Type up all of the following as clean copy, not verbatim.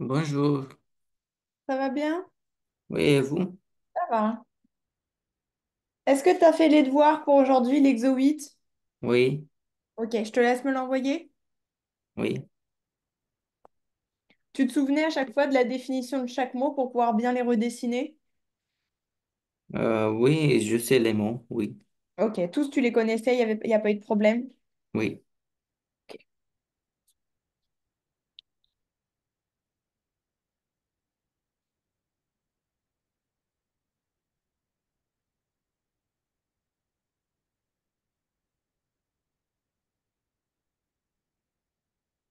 Bonjour. Ça va bien? Oui, et vous? Ça va. Est-ce que tu as fait les devoirs pour aujourd'hui, l'exo 8? Oui, Ok, je te laisse me l'envoyer. oui. Tu te souvenais à chaque fois de la définition de chaque mot pour pouvoir bien les redessiner? Oui, je sais les mots. Oui, Ok, tous tu les connaissais, il y a pas eu de problème. oui. Ok.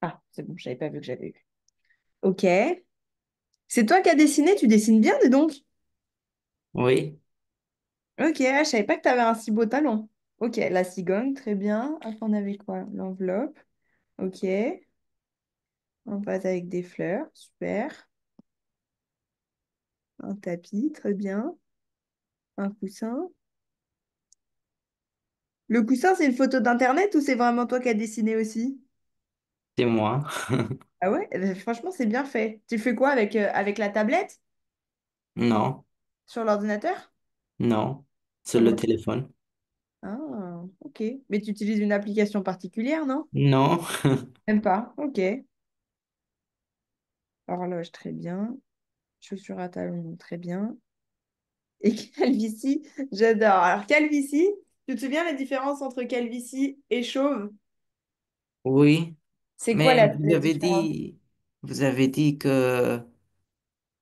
Ah, c'est bon, j'avais pas vu que j'avais eu. Ok. C'est toi qui as dessiné, tu dessines bien, dis donc. Oui, Ok, ah, je savais pas que tu avais un si beau talent. Ok, la cigogne, très bien. Après, on avait quoi? L'enveloppe. Ok. On passe avec des fleurs, super. Un tapis, très bien. Un coussin. Le coussin, c'est une photo d'internet ou c'est vraiment toi qui as dessiné aussi? c'est moi. Ah ouais? Franchement, c'est bien fait. Tu fais quoi avec la tablette Non, sur l'ordinateur? non. C'est le Comment? téléphone. Ah, ok. Mais tu utilises une application particulière, non? Non. Même pas. Ok. Horloge, très bien. Chaussures à talons, très bien. Et calvitie, j'adore. Alors, calvitie, tu te souviens la différence entre calvitie et chauve? Oui, C'est quoi mais la différence? vous avez dit que,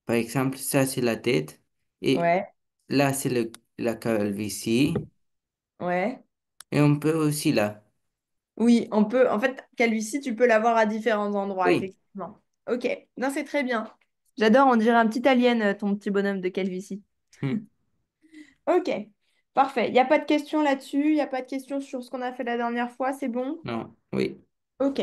par exemple, ça c'est la tête et Ouais, là c'est la calvitie ouais. et on peut aussi là. Oui, on peut. En fait, calvitie, tu peux l'avoir à différents endroits, Oui. effectivement. Ok, non, c'est très bien. J'adore, on dirait un petit alien, ton petit bonhomme de calvitie. Hmm. Ok, parfait. Il n'y a pas de questions là-dessus, il n'y a pas de questions sur ce qu'on a fait la dernière fois, c'est bon? Non, oui, Ok.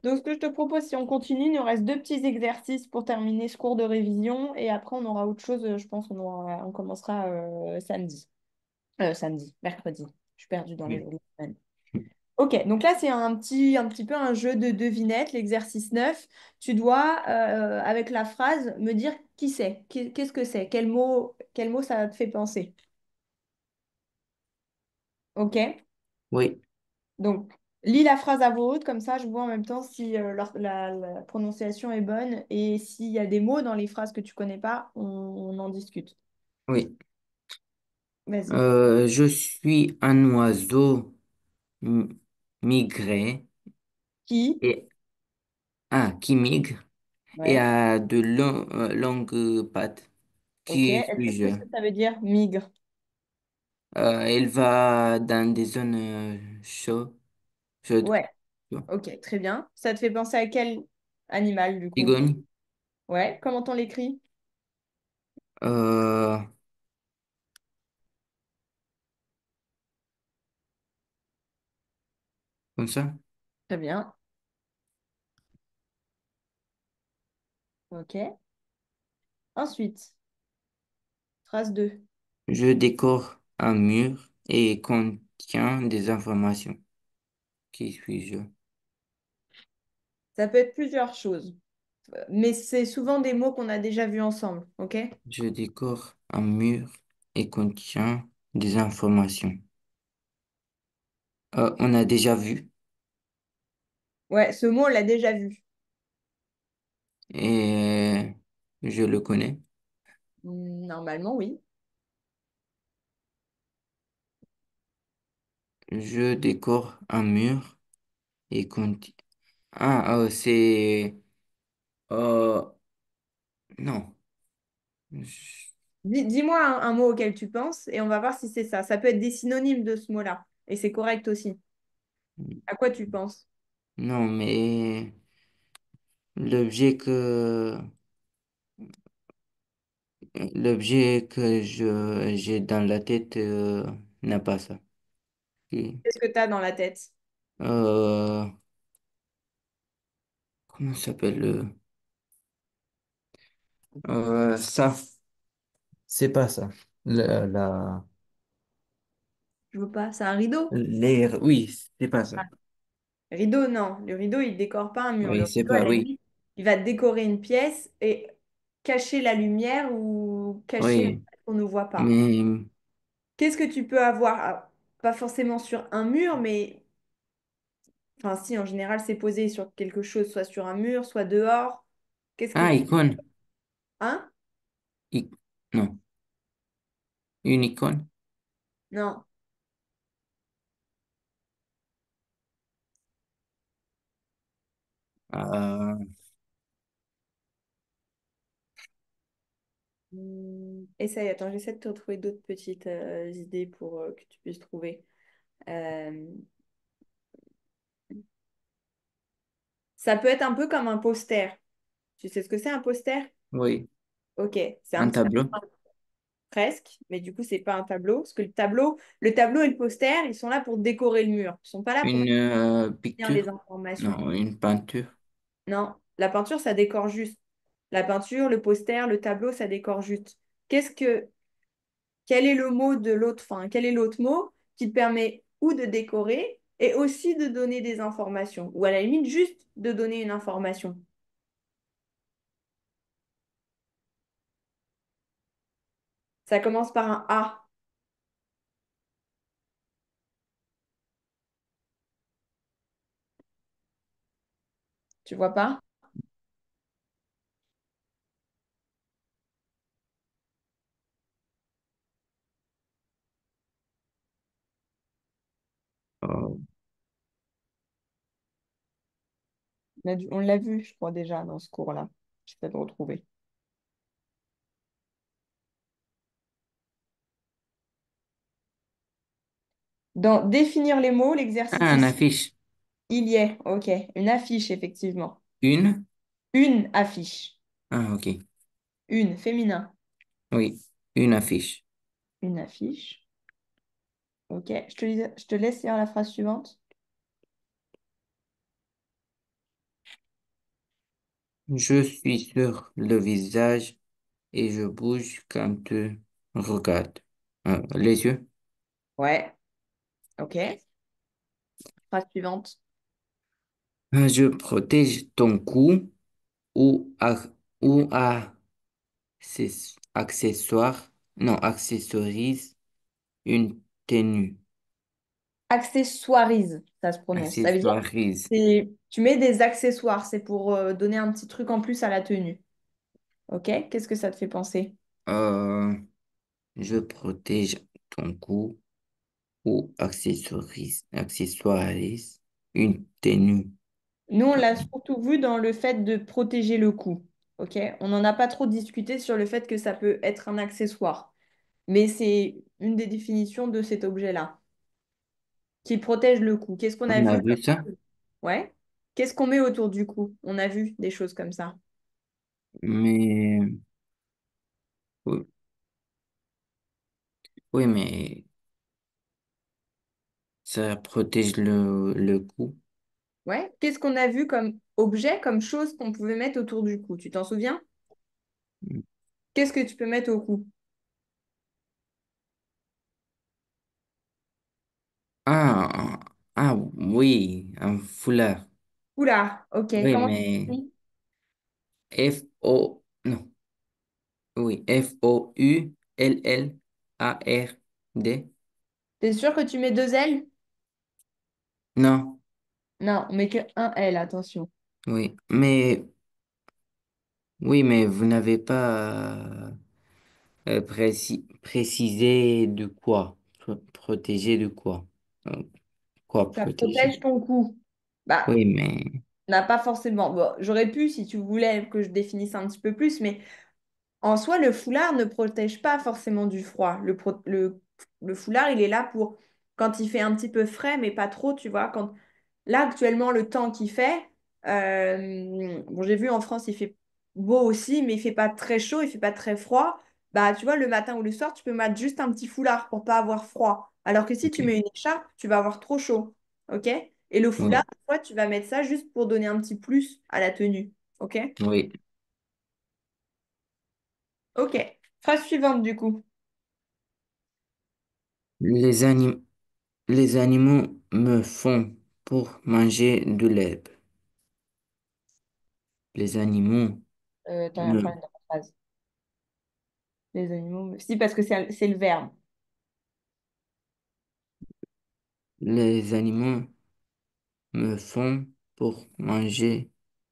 Donc, ce que je te propose, si on continue, il nous reste deux petits exercices pour terminer ce cours de révision et après, on aura autre chose, je pense, on commencera samedi. Samedi, mercredi. Je suis perdue dans les oui, jours de la semaine. Ok, donc là, c'est un petit peu un jeu de devinette, l'exercice 9. Tu dois, avec la phrase, me dire qui c'est, qu'est-ce que c'est, quel mot ça te fait penser. Ok? oui, Donc, lis la phrase à voix haute, comme ça, je vois en même temps si la prononciation est bonne et s'il y a des mots dans les phrases que tu connais pas, on en discute. oui. Vas-y. Je suis un oiseau m- migré Qui? et qui migre et Ouais. a de longues pattes. Ok. Qui suis-je? Qu'est-ce que ça veut dire, migre? Elle va dans des zones chaudes. Ouais. Ok, très bien. Ça te fait penser à quel animal, du coup? Cigogne, Ouais, comment on l'écrit? euh, comme ça. Très bien. Ok. Ensuite, phrase 2. Je décore un mur et contient des informations. Qui suis-je? Ça peut être plusieurs choses, mais c'est souvent des mots qu'on a déjà vus ensemble. Ok? Je décore un mur et contient des informations. On a déjà vu Ouais, ce mot, on l'a déjà vu. et je le connais. Normalement, oui. Je décore un mur et contient... c'est... Euh, non. Je- Dis-moi un mot auquel tu penses et on va voir si c'est ça. Ça peut être des synonymes de ce mot-là. Et c'est correct aussi. À quoi tu penses? Non, mais l'objet que... L'objet que j'ai dans la tête n'a pas ça. Et, Qu'est-ce que tu as dans la tête? euh, comment ça s'appelle ça, c'est pas ça. La... Je veux pas. C'est un rideau? Oui, c'est pas ça. Ah, rideau, non. Le rideau, il décore pas un mur. Le Oui, c'est rideau, à pas, la oui. limite, Il va décorer une pièce et cacher la lumière ou cacher le Oui, fait qu'on ne voit pas. mais, Qu'est-ce que tu peux avoir? Ah, pas forcément sur un mur, mais enfin si, en général, c'est posé sur quelque chose, soit sur un mur, soit dehors. Qu'est-ce que ah, tu... icône. Hein? I- non, une icône. Non. Euh, Essaye, attends, j'essaie de te retrouver d'autres petites idées pour que tu puisses trouver. Euh, Ça peut être un peu comme un poster. Tu sais ce que c'est un poster? oui, Ok, c'est un un petit tableau. presque, mais du coup, c'est pas un tableau. Parce que le tableau et le poster, ils sont là pour décorer le mur. Ils sont pas là pour Une tenir les picture. informations. Non, une peinture. Non, la peinture, ça décore juste. La peinture, le poster, le tableau, ça décore juste. Qu'est-ce que, quel est le mot de l'autre, enfin, quel est l'autre mot qui te permet ou de décorer et aussi de donner des informations, ou à la limite juste de donner une information. Ça commence par un A, tu vois pas? Euh, On l'a vu, je crois déjà dans ce cours-là. J'essaie de retrouver. Dans définir les mots, l'exercice ah, une ici, affiche. il y est. Ok, une affiche, effectivement. Une? Une affiche. Ah, ok. Une, féminin. Oui, une affiche. Une affiche. Ok, je te laisse lire la phrase suivante. Je suis sur le visage et je bouge quand tu regardes. Les yeux. Ouais, ok. Phrase suivante. Je protège ton cou ou, ou accessoire, non, accessorise une tenue. Accessoirise, ça se prononce. Ça veut dire Accessoirise. tu mets des accessoires, c'est pour donner un petit truc en plus à la tenue. Ok, qu'est-ce que ça te fait penser? Euh, je protège ton cou ou accessoirise une tenue. Nous, on l'a surtout vu dans le fait de protéger le cou. Ok, on n'en a pas trop discuté sur le fait que ça peut être un accessoire. Mais c'est une des définitions de cet objet-là, qui protège le cou. Qu'est-ce qu'on a On a vu vu comme... ça? Ouais. Qu'est-ce qu'on met autour du cou? On a vu des choses comme ça. Mais oui, oui, mais ça protège le cou. Ouais. Qu'est-ce qu'on a vu comme objet, comme chose qu'on pouvait mettre autour du cou? Tu t'en souviens? Qu'est-ce que tu peux mettre au cou? Ah, ah oui, un foulard. Oula, ok. Oui, Comment tu mais dis? Non, oui, Foulard. T'es sûr que tu mets deux L? Non, Non, on met que un L, attention. oui, mais vous n'avez pas précisé de quoi, protéger de quoi, Euh, quoi Ça protéger. protège ton cou. Bah, Oui, mais n'a pas forcément. Bon, j'aurais pu si tu voulais que je définisse un petit peu plus, mais en soi, le foulard ne protège pas forcément du froid. Le foulard, il est là pour quand il fait un petit peu frais, mais pas trop, tu vois. Là, actuellement, le temps qu'il fait, bon, j'ai vu en France, il fait beau aussi, mais il fait pas très chaud, il fait pas très froid. Bah, tu vois, le matin ou le soir, tu peux mettre juste un petit foulard pour pas avoir froid. Alors que si tu ok, mets une écharpe, tu vas avoir trop chaud. OK? Et le foulard, oui, des fois, tu vas mettre ça juste pour donner un petit plus à la tenue. OK? oui. OK. Phrase suivante, du coup. Les anim- les animaux me font pour manger de l'herbe. Les animaux T'en as me, plein dans la phrase. Les animaux. Si, parce que c'est le verbe. les animaux me font pour manger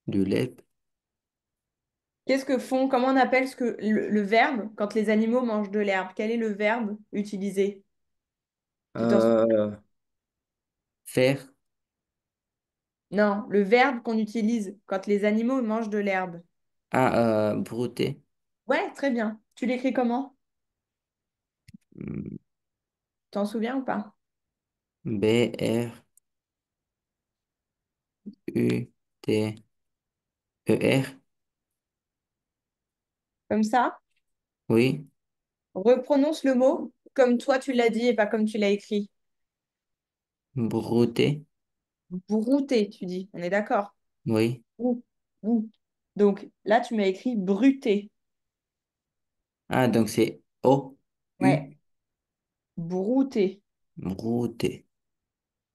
de l'herbe. Qu'est-ce que font, comment on appelle ce que le verbe quand les animaux mangent de l'herbe? Quel est le verbe utilisé? Tu t'en souviens? Euh, faire Non, le verbe qu'on utilise quand les animaux mangent de l'herbe. brouter. Ouais, très bien. Tu l'écris comment? Hmm, T'en souviens ou pas? Bruter. Comme ça? Oui, Reprononce le mot comme toi tu l'as dit et pas comme tu l'as écrit. brouter. Brouter, tu dis. On est d'accord? Oui. Brou- brou. Donc là, tu m'as écrit bruter. Ah, donc c'est O-U, Ouais, brouter. brouter.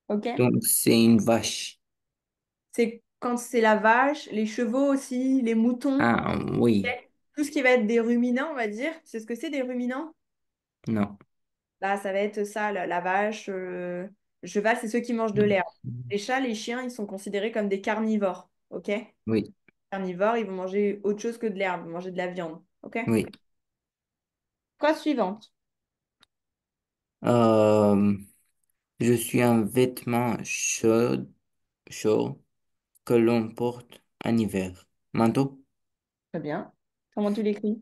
OK? Donc c'est une vache. C'est quand c'est la vache, les chevaux aussi, les moutons. Ah, oui. Ok. Tout ce qui va être des ruminants, on va dire. C'est ce que c'est des ruminants? Non. Là, ça va être ça, la vache, le cheval, c'est ceux qui mangent de l'herbe. Les chats, les chiens, ils sont considérés comme des carnivores. OK? Oui, Carnivores, ils vont manger autre chose que de l'herbe, ils vont manger de la viande. OK? oui. Phrase suivante. Euh, je suis un vêtement chaud que l'on porte en hiver. Manteau? Très bien. Comment tu l'écris?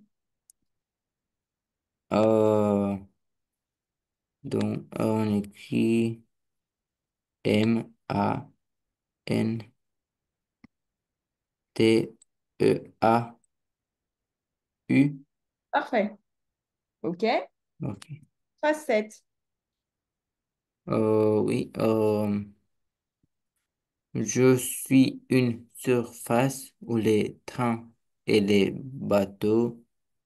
Euh, donc, on écrit Manteau. Parfait. OK? Ok. Phrase 7. Oui. Je suis une surface où les trains et les bateaux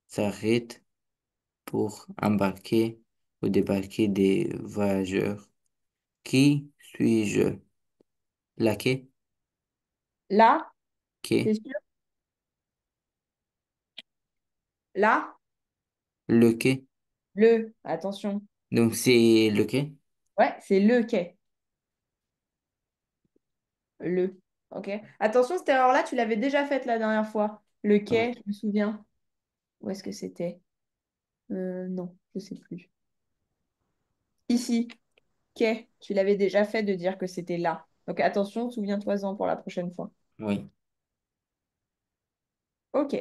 s'arrêtent pour embarquer ou débarquer des voyageurs. Qui suis-je? La quai? Là, Quai? c'est sûr? Là, Le quai? attention. Donc c'est le quai? Ouais, c'est le quai. Le. OK? Attention, cette erreur-là, tu l'avais déjà faite la dernière fois. Le quai, Ok. je me souviens. Où est-ce que c'était? Non, je sais plus. Ici, quai, tu l'avais déjà fait de dire que c'était là. Donc attention, souviens-toi-en pour la prochaine fois. Oui. OK.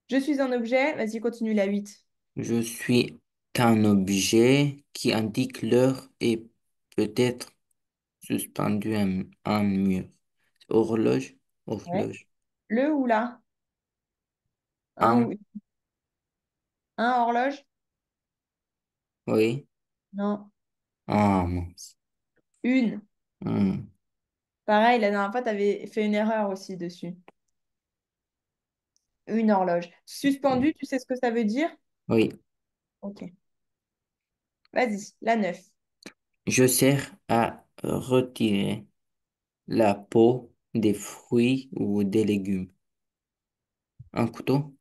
Je suis un objet. Vas-y, continue la 8. Je suis un objet qui indique l'heure et peut-être suspendu à un mur. Horloge? Ouais. Horloge. Le ou là? Un ou Un? un horloge? Oui. Non. Ah, mince. Une. Hmm. Pareil, la dernière fois, tu avais fait une erreur aussi dessus. Une horloge. Suspendu, tu sais ce que ça veut dire? Oui. OK. Vas-y, la 9. Je sers à retirer la peau des fruits ou des légumes. Un couteau?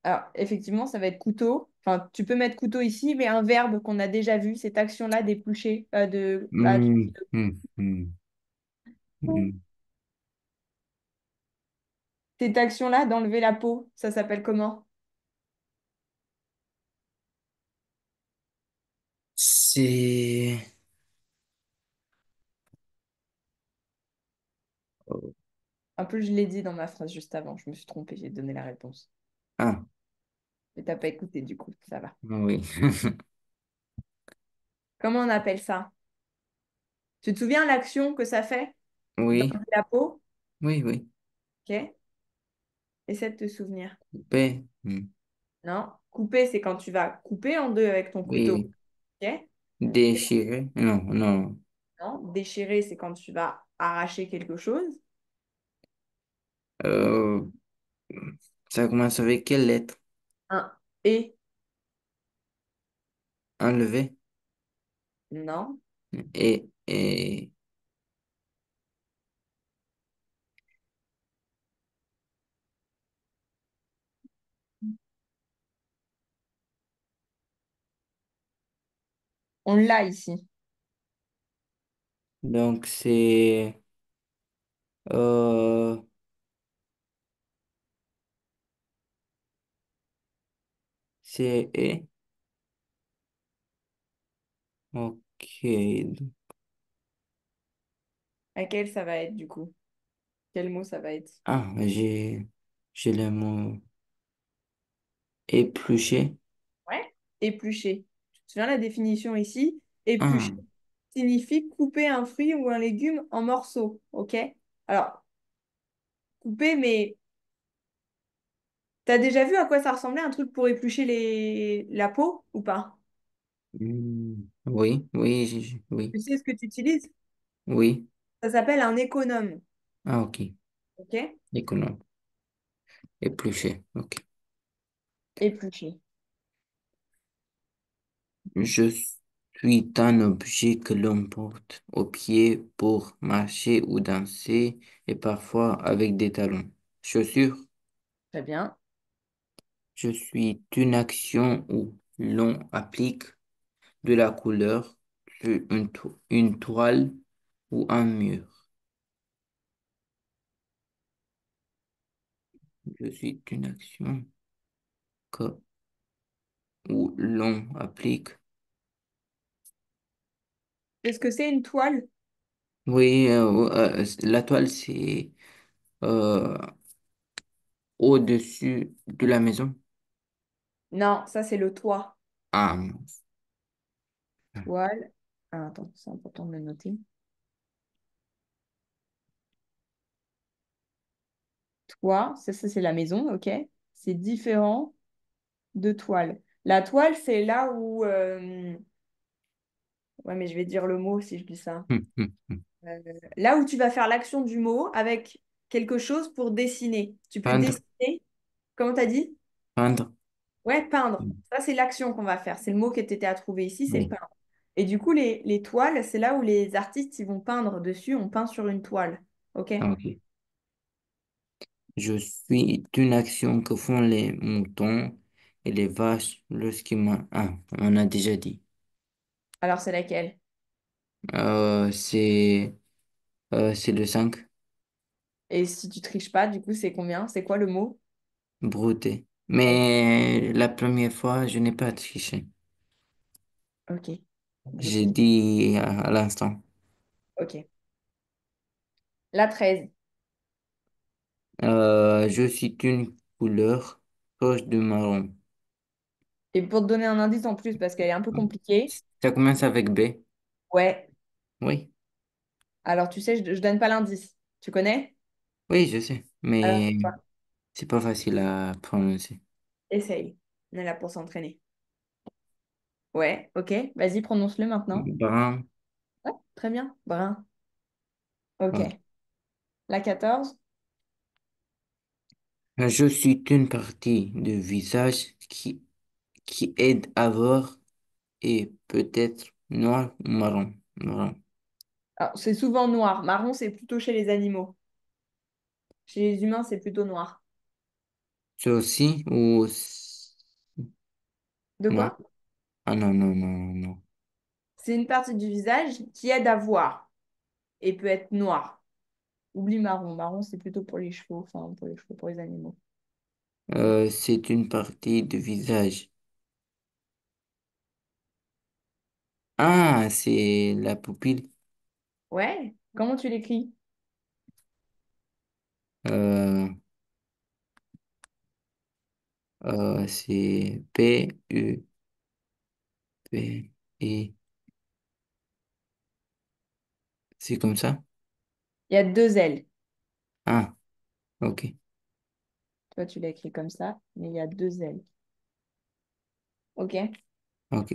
Alors, effectivement, ça va être couteau. Enfin, tu peux mettre couteau ici, mais un verbe qu'on a déjà vu, cette action-là d'éplucher, Hmm, hmm, hmm, hmm. cette action-là d'enlever la peau, ça s'appelle comment? C'est... Un peu, je l'ai dit dans ma phrase juste avant, je me suis trompée, j'ai donné la réponse. Ah, Mais t'as pas écouté du coup, ça va. oui. Comment on appelle ça? Tu te souviens l'action que ça fait Oui, d'enlever la peau? oui, oui. Ok? Essaie de te souvenir. Coupé. Non? Couper, c'est quand tu vas couper en deux avec ton couteau. Oui. Ok? Et Déchiré. Non, non. non, déchirer, c'est quand tu vas arracher quelque chose. Euh, ça commence avec quelle lettre? Un et, Enlevé. non. Et On l'a ici. Donc, euh, c'est, ok. Laquelle ça va être du coup? Quel mot ça va être? Ah, j'ai le mot épluché. Ouais. Éplucher. Tu te souviens la définition ici? Éplucher Ah, signifie couper un fruit ou un légume en morceaux. OK? Alors, couper, mais t'as déjà vu à quoi ça ressemblait un truc pour éplucher la peau ou pas? oui, oui, oui, Tu sais ce que tu utilises? oui. Ça s'appelle un économe. Ah, ok. OK? Économe. Épluché. Ok. Éplucher. Je suis un objet que l'on porte au pied pour marcher ou danser et parfois avec des talons. Chaussures. Très bien. Je suis une action où l'on applique de la couleur sur une toile ou un mur. Je suis une action que, où l'on applique. Est-ce que c'est une toile? Oui, la toile, c'est euh, au-dessus de la maison. Non, ça c'est le toit. Ah, non. Toile. Ah, attends, c'est important de le noter. Toit, ça, c'est la maison, ok? C'est différent de toile. La toile, c'est là où... Ouais, mais je vais dire le mot si je dis ça. Hum. Euh, Là où tu vas faire l'action du mot avec quelque chose pour dessiner. Tu peux Peindre, dessiner, comment t'as dit? peindre. Ouais, peindre. Ça, c'est l'action qu'on va faire. C'est le mot qui était à trouver ici, c'est Oui, peindre. Et du coup, les toiles, c'est là où les artistes ils vont peindre dessus. On peint sur une toile. OK? ah, ok. Je suis une action que font les moutons et les vaches Ah, on a déjà dit. Alors, c'est laquelle? Euh, c'est c'est le 5 Et si tu triches pas, du coup, c'est combien? C'est quoi le mot? brouté. Ok. Mais la première fois, je n'ai pas triché. Ok. J'ai Brouter. dit à l'instant. Ok. La 13. Je suis une couleur proche du marron. Et pour te donner un indice en plus, parce qu'elle est un peu compliquée. Ça commence avec B. Ouais. Oui, Alors, tu sais, je donne pas l'indice. Tu connais? oui, je sais. Alors, Mais c'est quoi? c'est pas facile à prononcer. Essaye. On est là pour s'entraîner. Ouais, ok. Vas-y, prononce-le maintenant. Brun. Ouais, très bien. Brun. Ok. Ok. La 14. Je suis une partie du visage qui aide à voir et peut-être noir ou marron. Marron. Alors, c'est souvent noir. Marron, c'est plutôt chez les animaux. Chez les humains, c'est plutôt noir. C'est aussi ou De non? quoi? Ah non, non, non, non. C'est une partie du visage qui aide à voir et peut être noir. Oublie marron. Marron, c'est plutôt pour les chevaux, enfin pour les chevaux, pour les animaux. C'est une partie du visage. Ah, c'est la pupille. Ouais. Comment tu l'écris? Euh, c'est P-U-P-I. C'est comme ça? Il y a deux L. Ah, ok, Toi, tu l'as écrit comme ça, mais il y a deux L. OK? ok.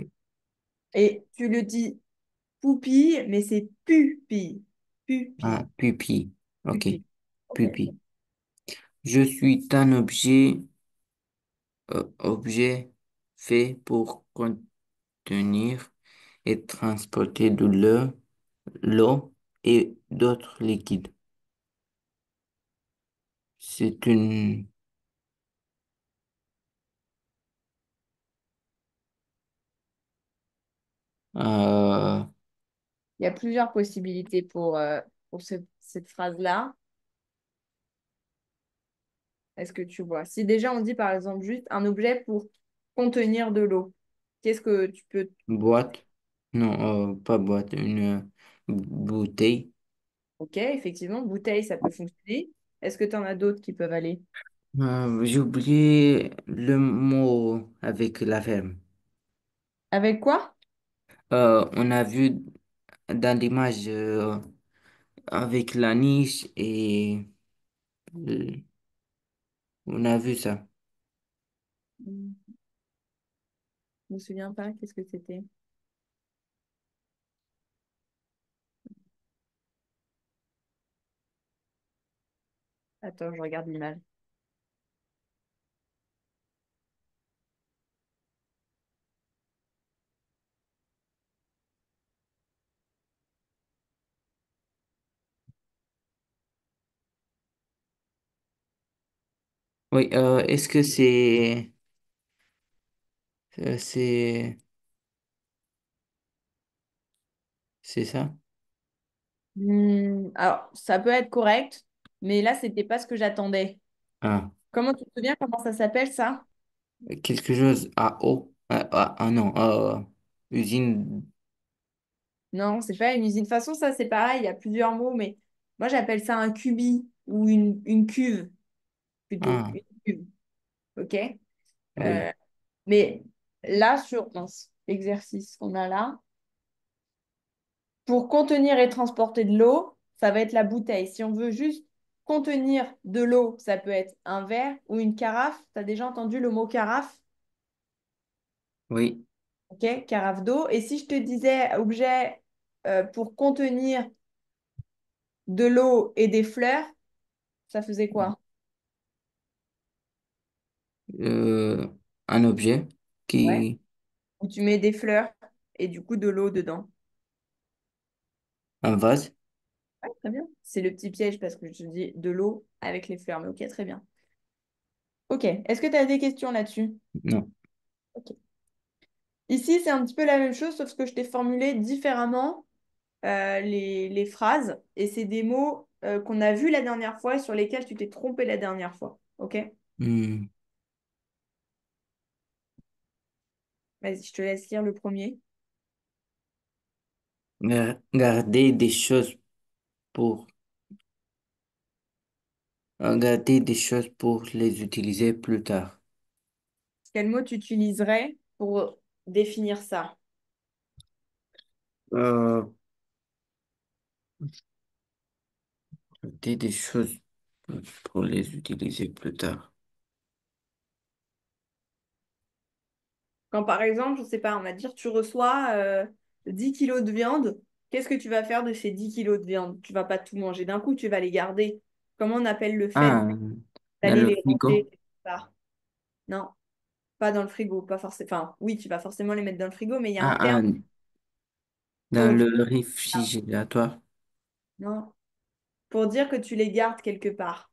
Et tu le dis poupille, mais c'est pupille. Ah, Pupille. pupille. Ok, Pupille. OK. pupille. Je suis un objet fait pour contenir et transporter de l'eau et d'autres liquides. C'est une, Euh, Il y a plusieurs possibilités pour cette phrase-là. Est-ce que tu vois? Si déjà on dit par exemple juste un objet pour contenir de l'eau, qu'est-ce que tu peux... boîte. Non, pas boîte, une bouteille. Ok, effectivement, bouteille, ça peut fonctionner. Est-ce que tu en as d'autres qui peuvent aller? J'ai oublié le mot avec la ferme. Avec quoi? On a vu dans l'image avec la niche et euh, on a vu ça. Je me souviens pas, qu'est-ce que c'était? Attends, je regarde l'image. Oui, est-ce que euh, c'est c'est ça? Alors, ça peut être correct, mais là, c'était pas ce que j'attendais. Ah, Comment tu te souviens comment ça s'appelle ça? quelque chose à eau. Non, usine. Non, c'est pas une usine. De toute façon, ça, c'est pareil, il y a plusieurs mots, mais moi, j'appelle ça un cubi ou une cuve, plutôt. Ah, Une cuve, ok? oui, Euh, mais là, sur mince, l'exercice qu'on a là, pour contenir et transporter de l'eau, ça va être la bouteille. Si on veut juste contenir de l'eau, ça peut être un verre ou une carafe. Tu as déjà entendu le mot carafe? oui. Ok, carafe d'eau. Et si je te disais objet pour contenir de l'eau et des fleurs, ça faisait quoi? Euh, un objet Ouais. qui, Où tu mets des fleurs et du coup de l'eau dedans. un vase? Ouais, très bien. C'est le petit piège parce que je te dis de l'eau avec les fleurs. Mais ok, très bien. Ok. Est-ce que tu as des questions là-dessus? Non. Ok. Ici, c'est un petit peu la même chose, sauf que je t'ai formulé différemment les phrases. Et c'est des mots qu'on a vus la dernière fois et sur lesquels tu t'es trompé la dernière fois. Ok? Hmm. Vas-y, je te laisse lire le premier. Garder des choses pour, garder des choses pour les utiliser plus tard. Quel mot tu utiliserais pour définir ça? Euh, Garder des choses pour les utiliser plus tard. Quand par exemple, je sais pas, on va dire tu reçois 10 kilos de viande, qu'est-ce que tu vas faire de ces 10 kilos de viande? Tu vas pas tout manger d'un coup, tu vas les garder. Comment on appelle le fait Ah, dans d'aller le les ranger frigo? quelque part? Non, pas dans le frigo, pas forcément. Enfin, oui, tu vas forcément les mettre dans le frigo, mais il y a un terme Dans pour dire, le réfrigérateur. non, pour dire que tu les gardes quelque part.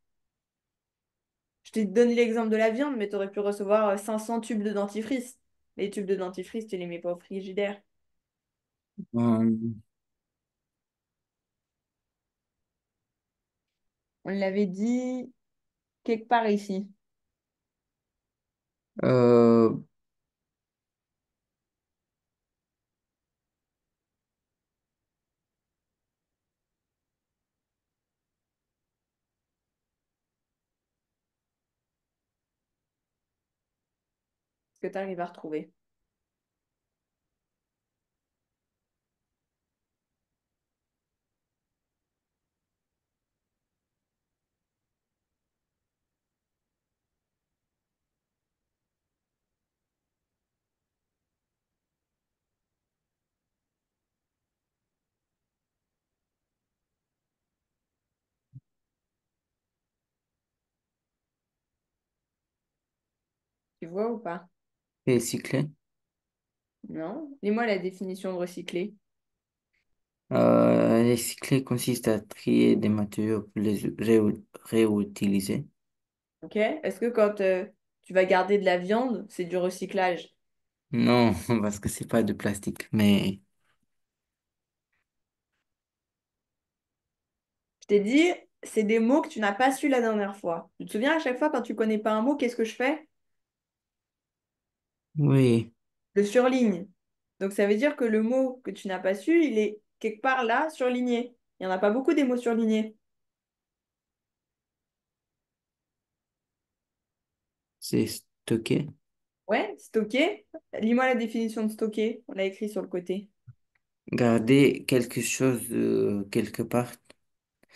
Je t'ai donné l'exemple de la viande, mais tu aurais pu recevoir 500 tubes de dentifrice. Les tubes de dentifrice, tu les mets pas au frigidaire. Euh, On l'avait dit quelque part ici. euh, Est-ce que tu arrives à retrouver? Tu vois ou pas? recycler. Non? Dis-moi la définition de recycler. Recycler consiste à trier des matériaux pour les réutiliser. Ok? Est-ce que quand tu vas garder de la viande, c'est du recyclage? Non, parce que c'est pas de plastique, mais. t'ai dit, c'est des mots que tu n'as pas su la dernière fois. Tu te souviens, à chaque fois, quand tu connais pas un mot, qu'est-ce que je fais? Oui, Le surligne. Donc ça veut dire que le mot que tu n'as pas su, il est quelque part là, surligné. Il n'y en a pas beaucoup des mots surlignés. c'est stocké. Ouais, stocker. Lis-moi la définition de stocker. On l'a écrit sur le côté. Garder quelque chose quelque part.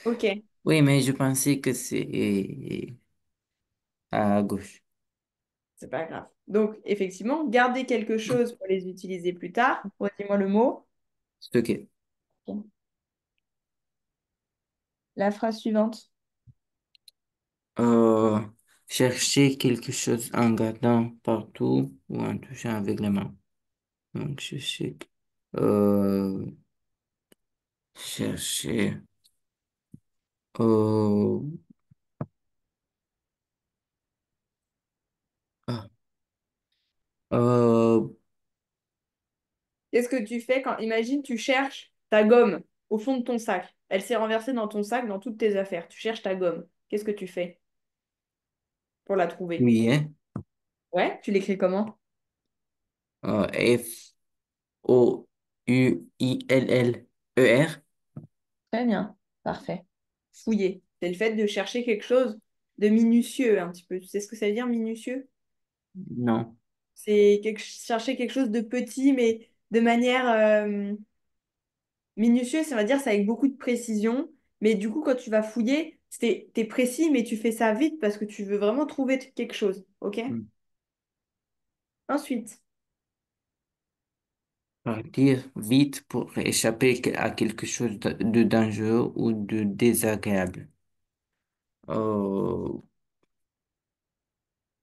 Ok, Oui, mais je pensais que c'est à gauche. c'est pas grave. Donc effectivement, garder quelque chose pour les utiliser plus tard. Redis-moi le mot. Stocké. Ok. La phrase suivante. Euh, chercher quelque chose en gardant partout ou en touchant avec les mains. Donc, euh, chercher. Euh, ah, euh, Qu'est-ce que tu fais quand, imagine, tu cherches ta gomme au fond de ton sac. Elle s'est renversée dans ton sac, dans toutes tes affaires. Tu cherches ta gomme. Qu'est-ce que tu fais pour la trouver? oui, hein. Ouais, tu l'écris comment? Fouiller. Très bien, parfait. Fouiller. C'est le fait de chercher quelque chose de minutieux un petit peu. Tu sais ce que ça veut dire, minutieux? Non. C'est chercher quelque chose de petit, mais de manière minutieuse, ça va dire c'est avec beaucoup de précision. Mais du coup, quand tu vas fouiller, t'es précis, mais tu fais ça vite parce que tu veux vraiment trouver quelque chose. OK? Hmm. Ensuite, Partir vite pour échapper à quelque chose de dangereux ou de désagréable. Euh,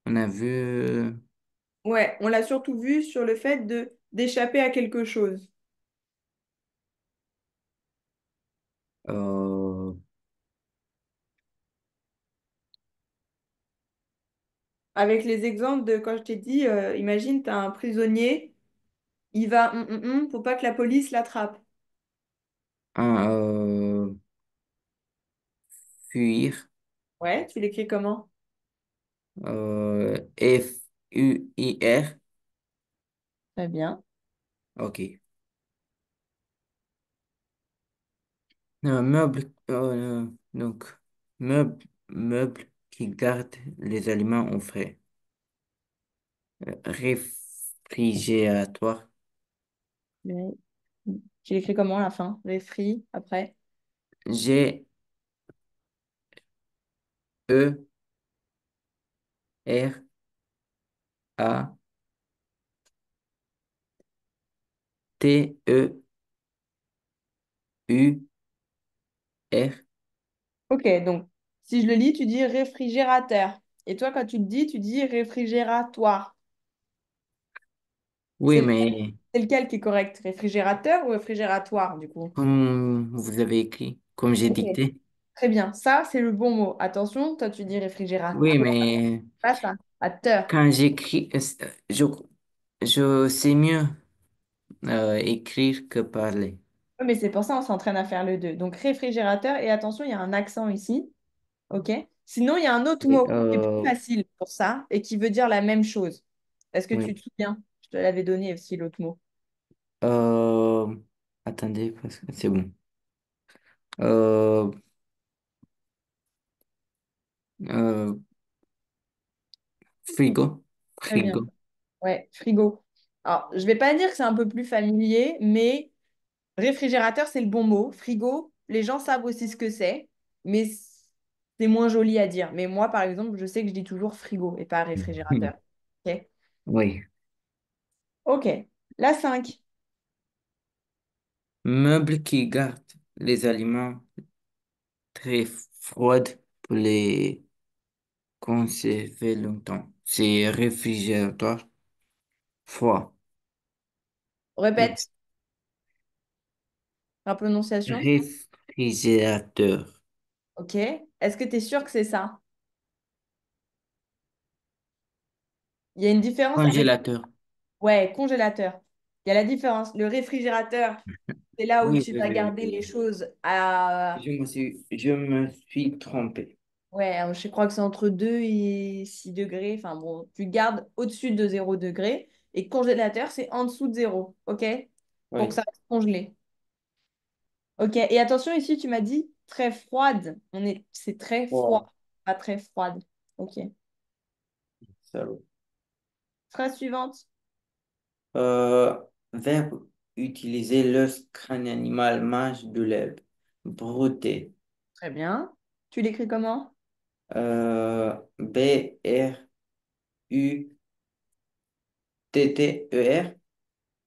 on a vu, ouais, on l'a surtout vu sur le fait de d'échapper à quelque chose. euh, Avec les exemples de quand je t'ai dit, imagine, tu as un prisonnier, il va, faut pas que la police l'attrape. un, fuir. Ouais, tu l'écris comment? Fuir. Très bien. OK. Meuble, donc, meuble qui garde les aliments au frais. Réfrigératoire. Mais- Tu l'écris comment à la fin? Les free, après. G, E, R, A, T, E, U, R. Ok, donc si je le lis, tu dis réfrigérateur. Et toi, quand tu le dis, tu dis réfrigératoire. Oui, C'est mais c'est lequel qui est correct? Réfrigérateur ou réfrigératoire, du coup? comme vous avez écrit, comme j'ai Ok, dicté. très bien. Ça, c'est le bon mot. Attention, toi, tu dis Oui, réfrigérateur. mais Pas ça. À terre. quand j'écris, je sais mieux écrire que parler. Oui, mais c'est pour ça on s'entraîne à faire le 2. Donc réfrigérateur, et attention, il y a un accent ici. OK? Sinon, il y a un autre Et, mot qui est plus facile pour ça et qui veut dire la même chose. Est-ce que tu oui. te souviens? Je te l'avais donné aussi l'autre mot. Euh, attendez, parce que c'est bon. Euh, euh, frigo. Très bien. Frigo. Ouais, frigo. Alors, je vais pas dire que c'est un peu plus familier, mais réfrigérateur, c'est le bon mot. Frigo, les gens savent aussi ce que c'est, mais c'est moins joli à dire. Mais moi, par exemple, je sais que je dis toujours frigo et pas réfrigérateur. OK? Oui. OK. La 5. Meuble qui garde les aliments très froids pour les conserver longtemps. C'est réfrigérateur froid. Donc, Répète la prononciation. réfrigérateur. OK. Est-ce que tu es sûr que c'est ça? Il y a une différence avec... Congélateur. Ouais, congélateur. Il y a la différence. Le réfrigérateur, c'est là où Oui, tu oui, vas oui, garder les oui. choses à... Je me suis trompé. Ouais, je crois que c'est entre 2 et 6 degrés. Enfin bon, tu gardes au-dessus de 0 degré. Et congélateur, c'est en dessous de 0. OK? Pour que Oui, ça reste congelé. OK. Et attention, ici, tu m'as dit très froide. C'est très wow, froid, pas très froide. OK. salaud. Phrase suivante. Euh, Verbe utiliser l'os crâne animal mange de l'herbe. Brouter. Très bien. Tu l'écris comment? Broutter.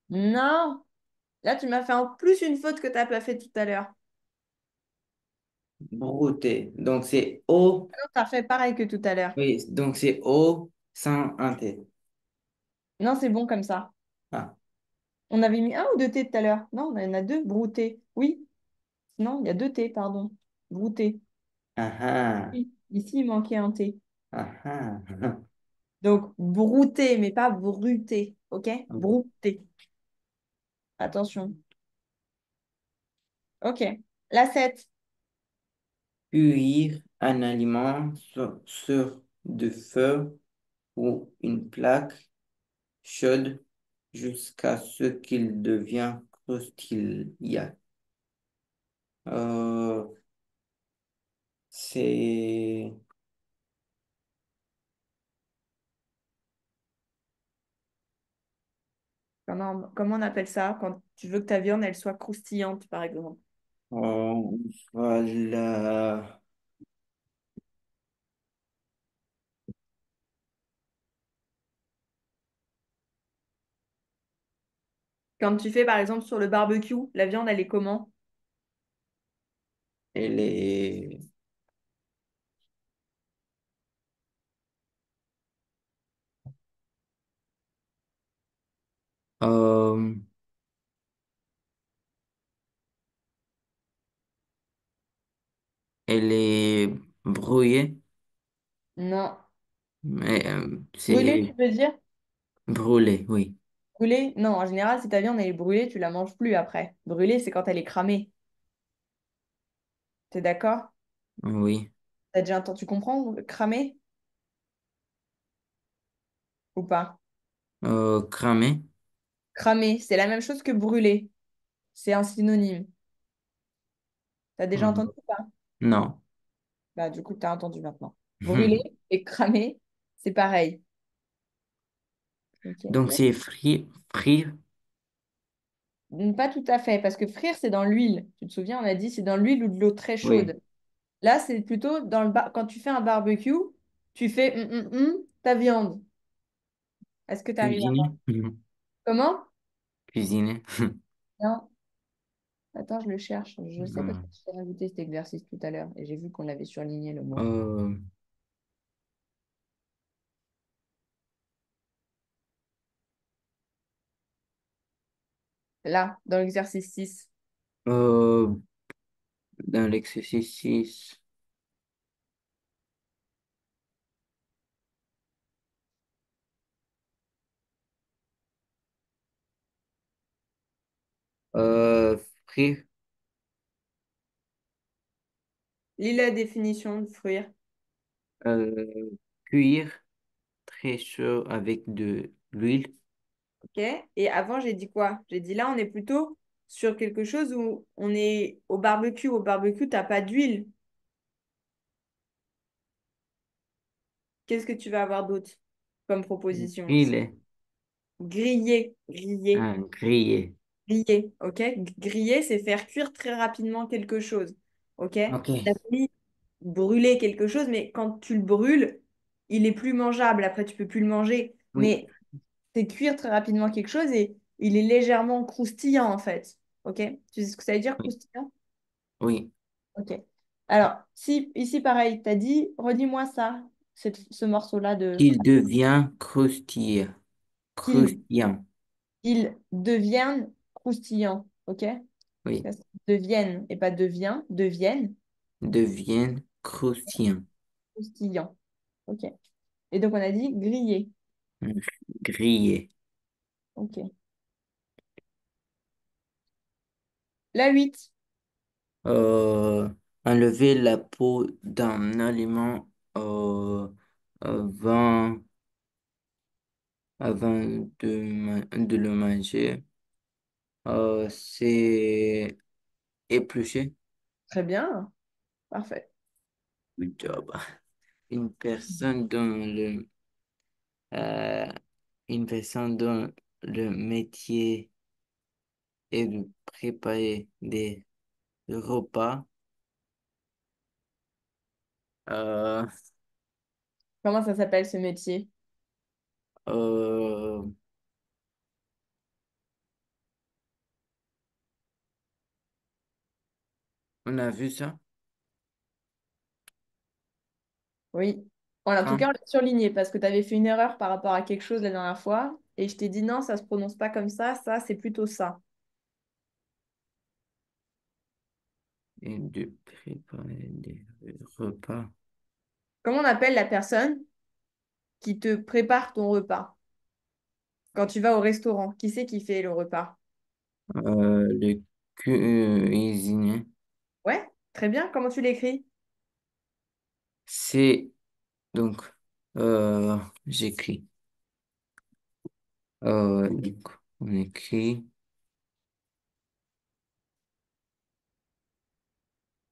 Non. Là, tu m'as fait en plus une faute que tu n'as pas fait tout à l'heure. Brouter. Donc c'est O. Non, tu as fait pareil que tout à l'heure. Oui, donc c'est O sans un T. Non, c'est bon comme ça. Ah, On avait mis un ou deux T tout à l'heure. Non, il y en a deux. Brouté. Oui. Non, il y a deux T, pardon. Brouté. ah, ah, Oui. Ici, il manquait un T. ah, ah. Donc, brouté, mais pas bruté. OK? Ok. Brouté. Attention. OK. La 7. Cuire un aliment sur de feu ou une plaque chaude jusqu'à ce qu'il devienne croustillant. Euh, c'est Comment on appelle ça quand tu veux que ta viande, elle soit croustillante, par exemple? euh, voilà. Quand tu fais, par exemple, sur le barbecue, la viande, elle est comment? Elle est euh, elle est brouillée, Non. mais Brûlée, tu c'est veux dire? brûlée, oui. Brûlée? Non, en général, si ta viande, elle est brûlée, tu la manges plus après. Brûlée, c'est quand elle est cramée. T'es d'accord? Oui. T'as déjà entendu, tu comprends? Cramée ou pas? Cramée? Cramée, c'est la même chose que brûlée. C'est un synonyme. T'as déjà entendu Euh, ou pas? non. Bah, du coup, t'as entendu maintenant. Brûlée et cramée, c'est pareil. Ok. Donc c'est frire. Pas tout à fait, parce que frire, c'est dans l'huile. Tu te souviens, on a dit c'est dans l'huile ou de l'eau très Oui. chaude. Là, c'est plutôt quand tu fais un barbecue, tu fais ta viande. Est-ce que tu arrives à voir? Cuisiner. Comment? Cuisiner. Non. Attends, je le cherche. Je sais parce que tu t'ai rajouté cet exercice tout à l'heure et j'ai vu qu'on avait surligné le mot. Euh, Là, dans l'exercice 6. euh, dans l'exercice 6, euh, frire, Lis la définition de frire. cuire très chaud avec de l'huile. OK? Et avant, j'ai dit quoi? J'ai dit là, on est plutôt sur quelque chose où on est au barbecue. Au barbecue, t'as pas d'huile. Qu'est-ce que tu vas avoir d'autre comme proposition ici? Griller. Griller, griller, Griller. griller. OK? Griller, c'est faire cuire très rapidement quelque chose. OK? Ok. T'as mis brûler quelque chose, mais quand tu le brûles, il est plus mangeable. Après, tu peux plus le manger. Oui. Mais c'est cuire très rapidement quelque chose et il est légèrement croustillant en fait. OK? Tu sais ce que ça veut dire Oui. croustillant? Oui. OK. Alors, si ici pareil, tu as dit, redis-moi ça, ce morceau-là de Il phrase. devient croustillant. Ils, Croustillant. ils deviennent croustillants. OK? Oui. Ça, c'est deviennent et pas devient, deviennent Devient croustillant. croustillants. OK. Et donc, on a dit griller. Griller. OK. La 8. Euh, Enlever la peau d'un aliment avant, avant de le manger. C'est éplucher. Très bien. Parfait. Good job. Une personne dont euh, une personne dont le métier est de préparer des repas. Euh, Comment ça s'appelle ce métier? euh, on a vu ça? Oui. Voilà, en tout cas, on Camp l'a surligné parce que tu avais fait une erreur par rapport à quelque chose la dernière fois. Et je t'ai dit non, ça se prononce pas comme ça, c'est plutôt ça. et de préparer des repas. Comment on appelle la personne qui te prépare ton repas quand tu vas au restaurant? Qui c'est qui fait le repas? Le cuisinier, Ouais, très bien. Comment tu l'écris? c'est donc j'écris. Donc, on écrit.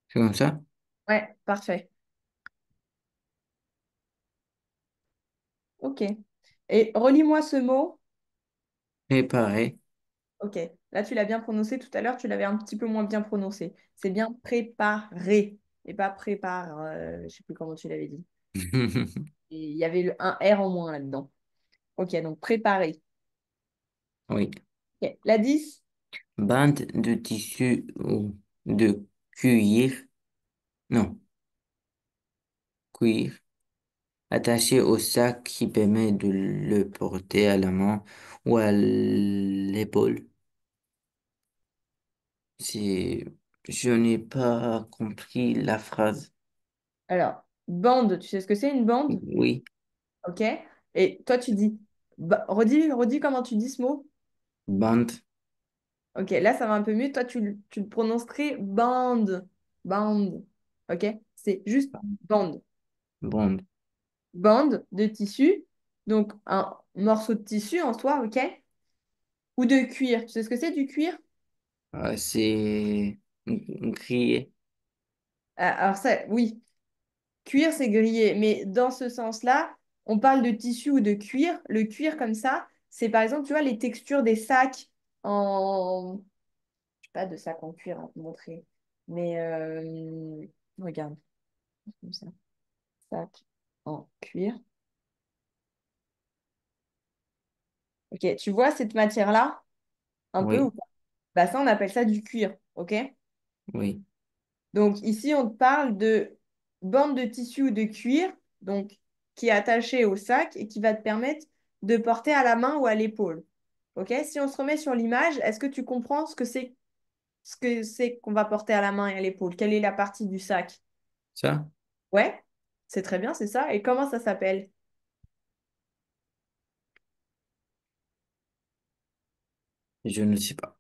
C'est comme ça? Ouais, parfait. Ok. Et relis-moi ce mot. Préparer. Ok. Là, tu l'as bien prononcé. Tout à l'heure, tu l'avais un petit peu moins bien prononcé. C'est bien préparer et pas prépare. Je sais plus comment tu l'avais dit. Et il y avait un R en moins là-dedans. Ok, donc préparer. Oui. Ok. La 10. Bande de tissu ou de cuir. Non, cuir. Attaché au sac qui permet de le porter à la main ou à l'épaule. C'est, je n'ai pas compris la phrase. Alors, bande, tu sais ce que c'est une bande? Oui, Ok. Et toi, tu dis. Redis comment tu dis ce mot. bande, Ok, là, ça va un peu mieux. Toi, tu le prononces très bande. Bande. Ok? C'est juste bande. bande. Bande de tissu. Donc, un morceau de tissu en soi, ok? Ou de cuir. Tu sais ce que c'est du cuir? C'est grillé. Alors, ça, oui. Cuir, c'est grillé. Mais dans ce sens-là, on parle de tissu ou de cuir. Le cuir, comme ça, c'est par exemple, tu vois, les textures des sacs en. Je sais pas de sacs en cuir à te montrer. Mais regarde, comme ça. Sac en cuir. Ok, tu vois cette matière-là, un peu ou Oui, pas? Bah ça, on appelle ça du cuir, ok? oui. Donc ici, on te parle de bande de tissu ou de cuir, donc qui est attachée au sac et qui va te permettre de porter à la main ou à l'épaule. Ok? Si on se remet sur l'image, est-ce que tu comprends ce que c'est qu'on va porter à la main et à l'épaule? Quelle est la partie du sac? Ça, Ouais, c'est très bien, c'est ça. Et comment ça s'appelle? je ne sais pas.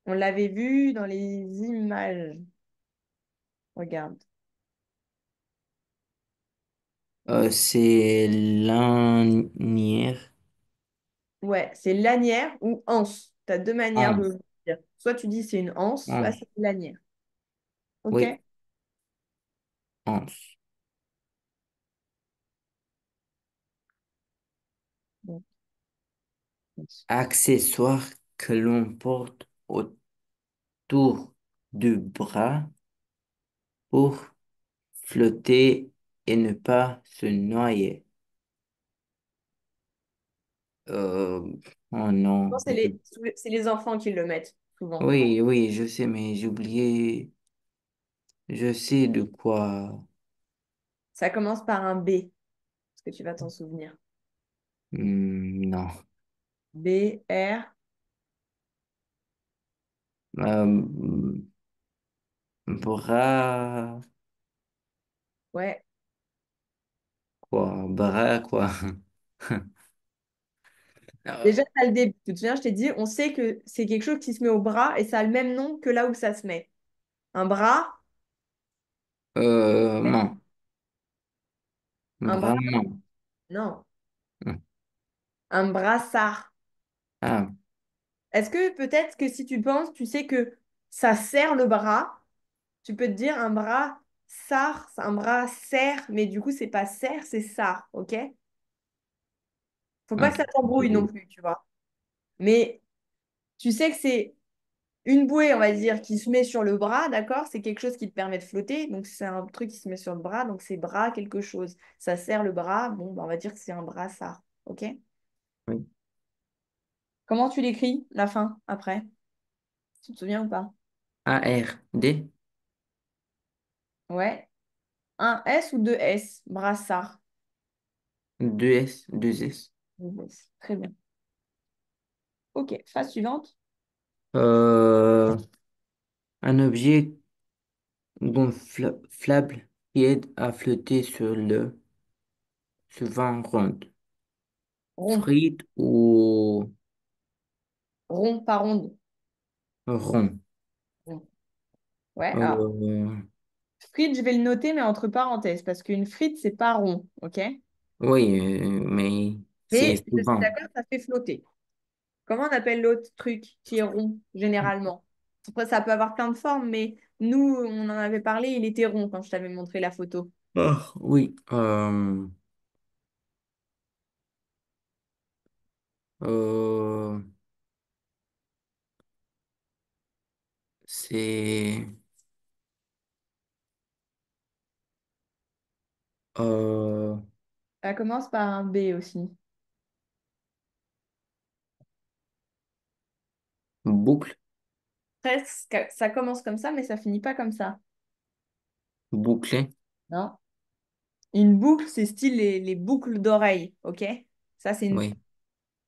On l'avait vu dans les images. Regarde. C'est lanière. Ouais, c'est lanière ou anse. Tu as deux manières de Anse. le dire. Soit tu dis c'est une anse, soit Anse. c'est une lanière. OK? Oui, anse. Donc, anse. Accessoire que l'on porte autour du bras pour flotter et ne pas se noyer. Euh, oh Non, non. c'est les enfants qui le mettent souvent. Oui, oui, je sais, mais j'ai oublié. Je sais de quoi. Ça commence par un B. Est-ce que tu vas t'en souvenir? Non. B, R. Euh, Bras, Ouais. quoi? Bras, quoi? Déjà, Euh, ça le début. Tu te souviens, je t'ai dit, on sait que c'est quelque chose qui se met au bras et ça a le même nom que là où ça se met. Un bras, non, un bras, vraiment. non, un brassard. Ah, Est-ce que peut-être que si tu penses, tu sais que ça serre le bras, tu peux te dire un bras sar, un bras serre, mais du coup, c'est pas serre, c'est sar, ok? Faut pas que ok. ça t'embrouille non plus, tu vois. Mais tu sais que c'est une bouée, on va dire, qui se met sur le bras, d'accord? C'est quelque chose qui te permet de flotter, donc c'est un truc qui se met sur le bras, donc c'est bras quelque chose. Ça serre le bras, bon, bah, on va dire que c'est un brassard, ok? Oui. Comment tu l'écris, la fin, après? Tu te souviens ou pas? A-R-D, Ouais. Un S ou deux S? Brassard. deux S, deux S. Deux S. Très bien. Ok, phase suivante. Euh, un objet gonflable qui aide à flotter sur le souvent rond. Rond. Frite ou Rond, pas ronde. rond. Rond. Ouais, alors, Euh, frite, je vais le noter, mais entre parenthèses, parce qu'une frite, c'est pas rond, ok? oui, mais c'est Mais je suis souvent. d'accord, ça fait flotter. Comment on appelle l'autre truc qui est rond, généralement? Après, ça peut avoir plein de formes, mais nous, on en avait parlé, il était rond quand je t'avais montré la photo. Ah, oui. Euh, c'est euh, Ça commence par un B aussi. boucle, Presque, ça commence comme ça, mais ça finit pas comme ça. bouclé. Non. Une boucle, c'est style les boucles d'oreilles, ok? Ça, c'est une... Oui.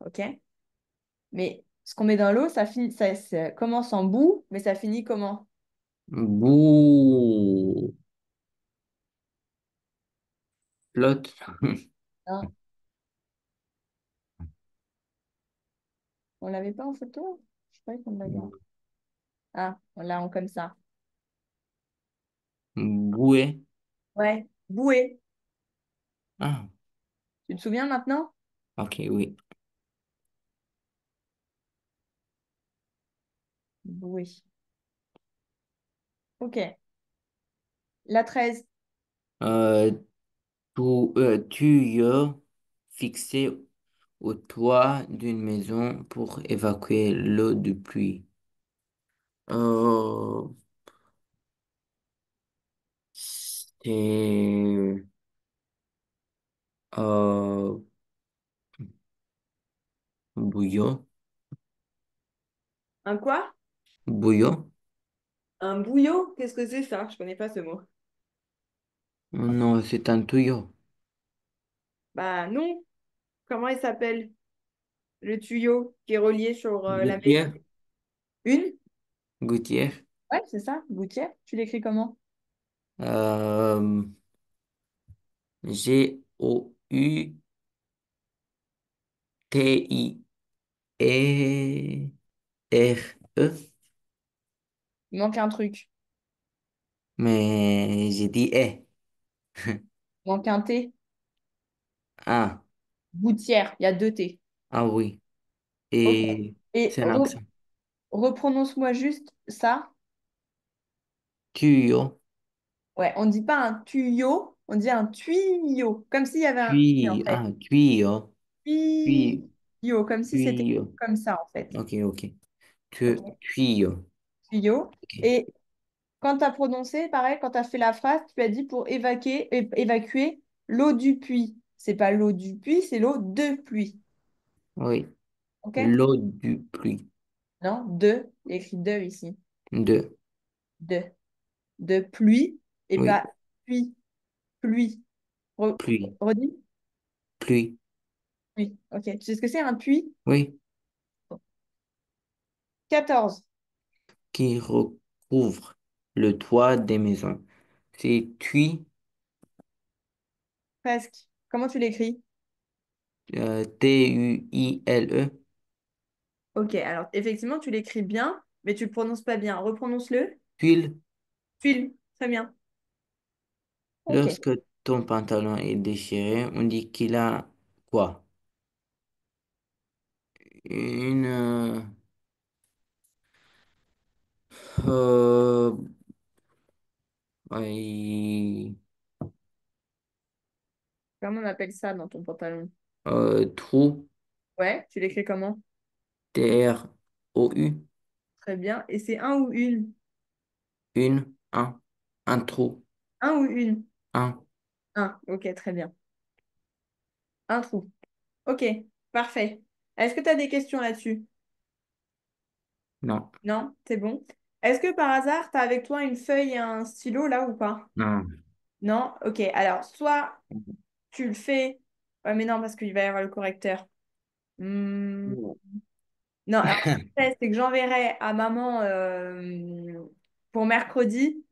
Ok? Mais ce qu'on met dans l'eau, ça commence en bout, mais ça finit comment? Bou. Flotte. Non. On l'avait pas en photo? Je croyais qu'on l'avait. Ah, on l'a en comme ça. Bouée. Ouais. Bouée. Ah, Tu te souviens maintenant? ok, oui. Bouée. Ok. La 13. Euh, tuyau fixé au toit d'une maison pour évacuer l'eau de pluie. Euh, c'est euh, bouillon. Un quoi? Bouillon? Un bouillot? Qu'est-ce que c'est ça? Je connais pas ce mot. Non, c'est un tuyau. Bah non. Comment il s'appelle? Le tuyau qui est relié sur la maison. Gouttière? Une? Gouttière? Ouais, c'est ça. Gouttière. Tu l'écris comment? Euh, Gouttiere. Il manque un truc. Mais j'ai dit eh. Il manque un T. Ah, Gouttière. Il y a deux T. ah oui. Ok. Et Et c'est un accent. reprononce-moi juste ça. Tuyau. Ouais, on dit pas un tuyau, on dit un tuyau. Comme s'il y avait un i en fait. Tuyau. Tuyau. Tuyau, comme si c'était Tuyau. comme ça en fait. Ok, ok. Ok. Tuyau. Tuyau. Ok. Et quand tu as prononcé, pareil, quand tu as fait la phrase, tu as dit pour évacuer l'eau du puits. C'est pas l'eau du puits, c'est l'eau de pluie. Oui. OK? L'eau du pluie. Non, de. Il y a écrit de ici. De. De. De pluie et Oui. pas pluie. Pluie. Pluie. Redis? Pluie. Oui. OK. Tu sais ce que c'est un puits? Oui. 14. Qui recouvre le toit des maisons. C'est tuy. Presque. Comment tu l'écris? Tuile. Ok, alors effectivement, tu l'écris bien, mais tu le prononces pas bien. Reprononce-le. Tuile. Tuile. Très bien. Ok. Lorsque ton pantalon est déchiré, on dit qu'il a quoi? Une, euh, ouais, Comment on appelle ça dans ton pantalon? trou, Ouais, tu l'écris comment? Trou, Très bien. Et c'est un ou une? un trou, Un ou une? un, Un. Ok, très bien. Un trou. Ok, parfait. Est-ce que tu as des questions là-dessus? non, Non, c'est bon. Est-ce que par hasard, tu as avec toi une feuille et un stylo là ou pas? non. Non? Ok, alors soit tu le fais. Ouais, mais non, parce qu'il va y avoir le correcteur. Hmm. Non, alors ce que je fais, c'est que j'enverrai à maman pour mercredi.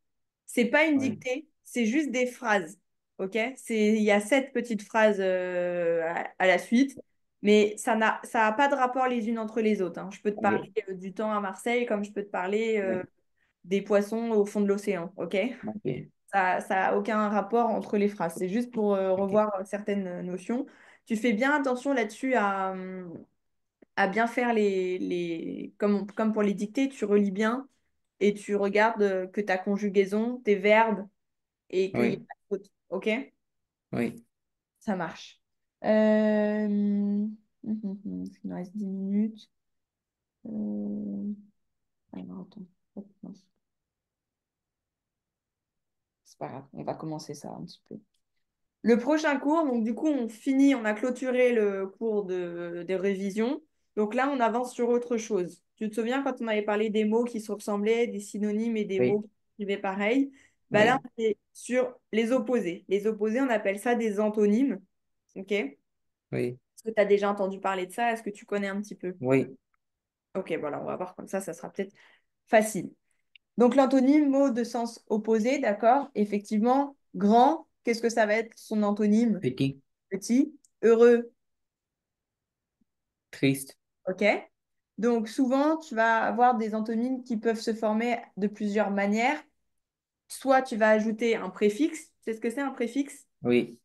C'est pas une Oui, dictée, c'est juste des phrases. Ok? Il y a 7 petites phrases à la suite, mais ça a pas de rapport les unes entre les autres, hein. Je peux te parler ok, du temps à Marseille comme je peux te parler oui, des poissons au fond de l'océan. Ok? ok, Ça a aucun rapport entre les phrases. C'est juste pour ok, revoir certaines notions. Tu fais bien attention là-dessus à bien faire comme pour les dictées, tu relis bien et tu regardes que ta conjugaison, tes verbes et qu'il n'y ait oui, pas de faute. OK? oui, Ça marche. Il nous reste 10 minutes. Alors, attends. Hop, mince. C'est pas grave, on va commencer ça un petit peu. Le prochain cours, donc du coup, on finit, on a clôturé le cours de révision. Donc là, on avance sur autre chose. Tu te souviens quand on avait parlé des mots qui se ressemblaient, des synonymes et des mots oui, qui écrivaient pareil? Bah là, oui, on est sur les opposés. Les opposés, on appelle ça des antonymes. OK? Est-ce oui, que tu as déjà entendu parler de ça? Est-ce que tu connais un petit peu? oui, OK, voilà, on va voir comme ça sera peut-être facile. Donc l'antonyme, mot de sens opposé, d'accord? Effectivement, grand, qu'est-ce que ça va être son antonyme? petit, Petit, heureux. triste, OK? Donc, souvent, tu vas avoir des antonymes qui peuvent se former de plusieurs manières. Soit tu vas ajouter un préfixe. Tu sais ce que c'est un préfixe? oui,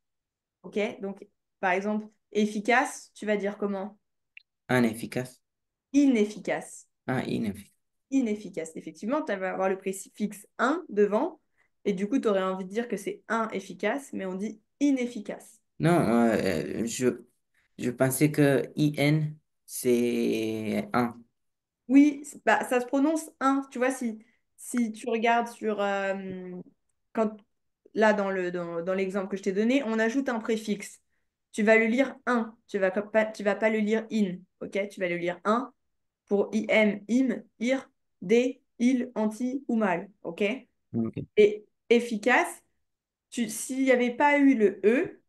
OK? Donc, par exemple, efficace, tu vas dire comment? inefficace, Inefficace. inefficace. Inefficace. Effectivement, tu vas avoir le préfixe un devant. Et du coup, tu aurais envie de dire que c'est un efficace, mais on dit inefficace. Non, je pensais que IN, c'est un. Oui, bah, ça se prononce un. Tu vois, si tu regardes sur... quand, là, dans l'exemple que je t'ai donné, on ajoute un préfixe. Tu vas le lire un. Tu vas pas le lire in. OK? Tu vas le lire un pour im, ir, des, il, anti ou mal. OK? Ok, Et efficace, s'il n'y avait pas eu le e,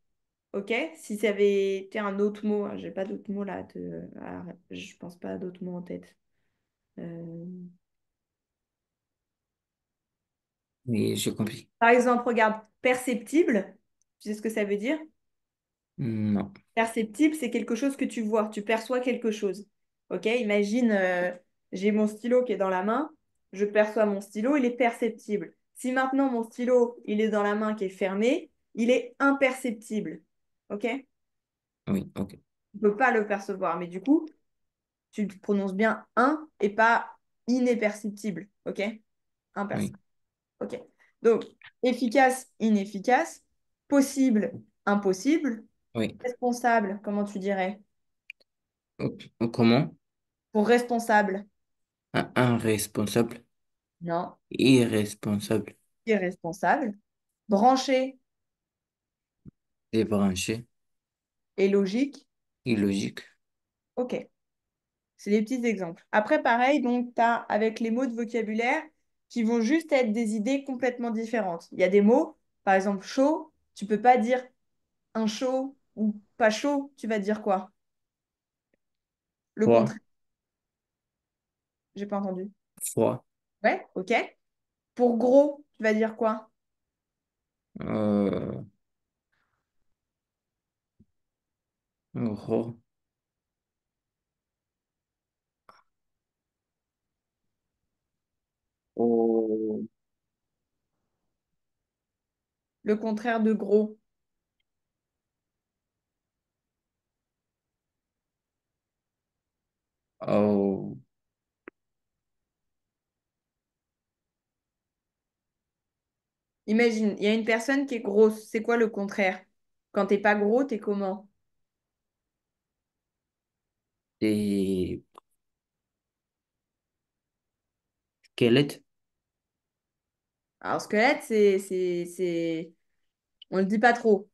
OK? Si ça avait été un autre mot, hein, j'ai pas d'autres mots là. Je pense pas à d'autres mots en tête. Euh, oui, j'ai compris. Par exemple, regarde, perceptible, tu sais ce que ça veut dire? Non, Perceptible, c'est quelque chose que tu vois, tu perçois quelque chose. Ok, imagine, j'ai mon stylo qui est dans la main, je perçois mon stylo, il est perceptible. Si maintenant mon stylo, il est dans la main qui est fermée, il est imperceptible. Ok? oui, ok, Tu ne peux pas le percevoir, mais du coup, tu prononces bien un et pas inéperceptible. Ok? oui, Imperceptible. Ok. Donc, efficace, inefficace, possible, impossible, oui. responsable, comment tu dirais? Comment? Pour responsable, Un responsable, non. irresponsable, Irresponsable. Branché débranché, et logique, illogique. ok. C'est des petits exemples. Après, pareil, donc, tu as avec les mots de vocabulaire qui vont juste être des idées complètement différentes. Il y a des mots, par exemple, chaud, tu peux pas dire un chaud ou pas chaud, tu vas dire quoi? Le Froid, contraire, j'ai pas entendu. froid, Ouais, ok. Pour gros, tu vas dire quoi? euh, Ro. Oh. Le contraire de gros. Oh. Imagine, il y a une personne qui est grosse. C'est quoi le contraire? Quand t'es pas gros, t'es comment? Des squelettes. Alors, squelette, On le dit pas trop.